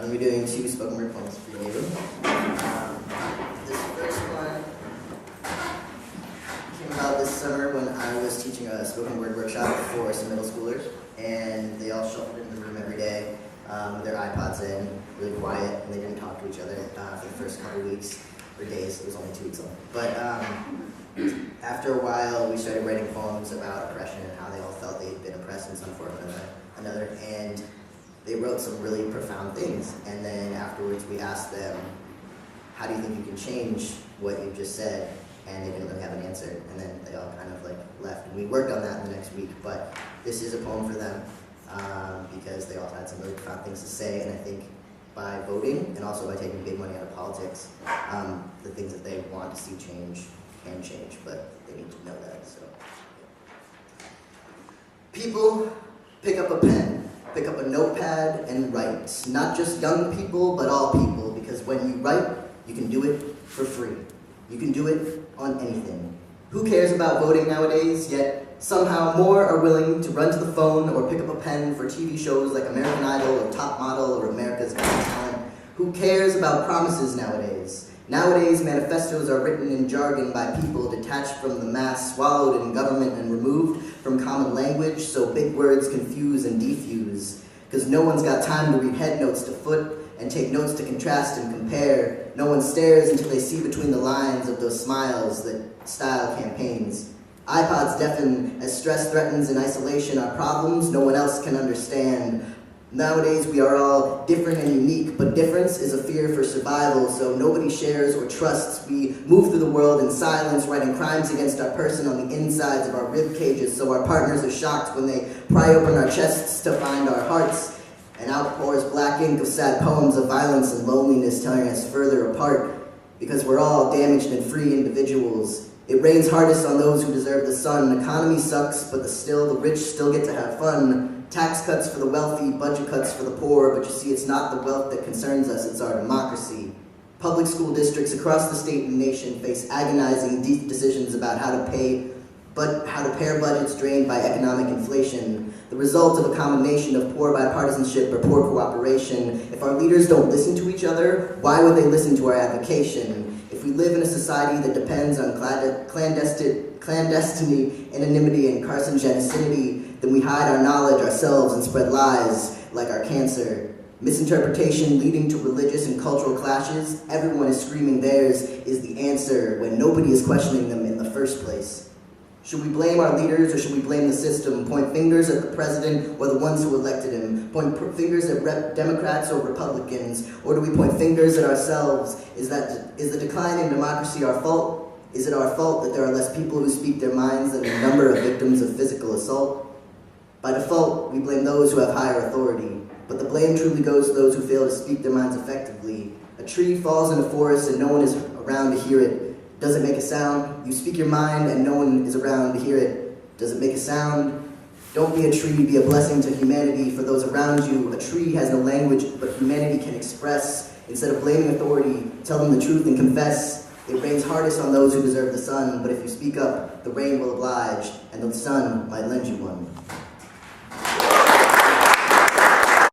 I'm going to be doing 2 spoken word poems for you. This first one came about this summer when I was teaching a spoken word workshop for some middle schoolers, and they all shuffled into the room every day with their iPods in, really quiet, and they didn't talk to each other for the first couple weeks, or days. It was only 2 weeks long. But after a while, we started writing poems about oppression and how they all felt they'd been oppressed in some form or another, and they wrote some really profound things. And then afterwards, we asked them, how do you think you can change what you just said? And they didn't really have an answer, and then they all kind of left. And we worked on that in the next week, but this is a poem for them because they all had some really profound things to say, and I think by voting and also by taking big money out of politics, the things that they want to see change can change, but they need to know that. So, people, pick up a pen, pick up a notepad and write. Not just young people, but all people, because when you write, you can do it for free. You can do it on anything. Who cares about voting nowadays, yet somehow more are willing to run to the phone or pick up a pen for TV shows like American Idol or Top Model or America's Got Talent. Who cares about promises nowadays? Nowadays, manifestos are written in jargon by people detached from the mass, swallowed in government and removed from common language, so big words confuse and defuse. Because no one's got time to read head notes to foot and take notes to contrast and compare. No one stares until they see between the lines of those smiles that style campaigns. iPods deafen as stress threatens and isolation are problems no one else can understand. Nowadays, we are all different and unique, but difference is a fear for survival, so nobody shares or trusts. We move through the world in silence, writing crimes against our person on the insides of our rib cages, so our partners are shocked when they pry open our chests to find our hearts. And out pours black ink of sad poems of violence and loneliness, tearing us further apart, because we're all damaged and free individuals. It rains hardest on those who deserve the sun. Economy sucks, but the rich still get to have fun. Tax cuts for the wealthy, budget cuts for the poor, but you see, it's not the wealth that concerns us, it's our democracy. Public school districts across the state and nation face agonizing deep decisions about how to pair budgets drained by economic inflation, the result of a combination of poor bipartisanship or poor cooperation. If our leaders don't listen to each other, why would they listen to our advocation? If we live in a society that depends on clandestiny, anonymity, and carcinogenicity, then we hide our knowledge ourselves and spread lies like our cancer. Misinterpretation leading to religious and cultural clashes. Everyone is screaming theirs is the answer when nobody is questioning them in the first place. Should we blame our leaders or should we blame the system? Point fingers at the president or the ones who elected him? Point fingers at Democrats or Republicans? Or do we point fingers at ourselves? Is the decline in democracy our fault? Is it our fault that there are less people who speak their minds than the number of victims of physical assault? By default, we blame those who have higher authority, but the blame truly goes to those who fail to speak their minds effectively. A tree falls in a forest and no one is around to hear it. Does it make a sound? You speak your mind and no one is around to hear it. Does it make a sound? Don't be a tree, be a blessing to humanity. For those around you, a tree has no language, but humanity can express. Instead of blaming authority, tell them the truth and confess. It rains hardest on those who deserve the sun, but if you speak up, the rain will oblige, and the sun might lend you one.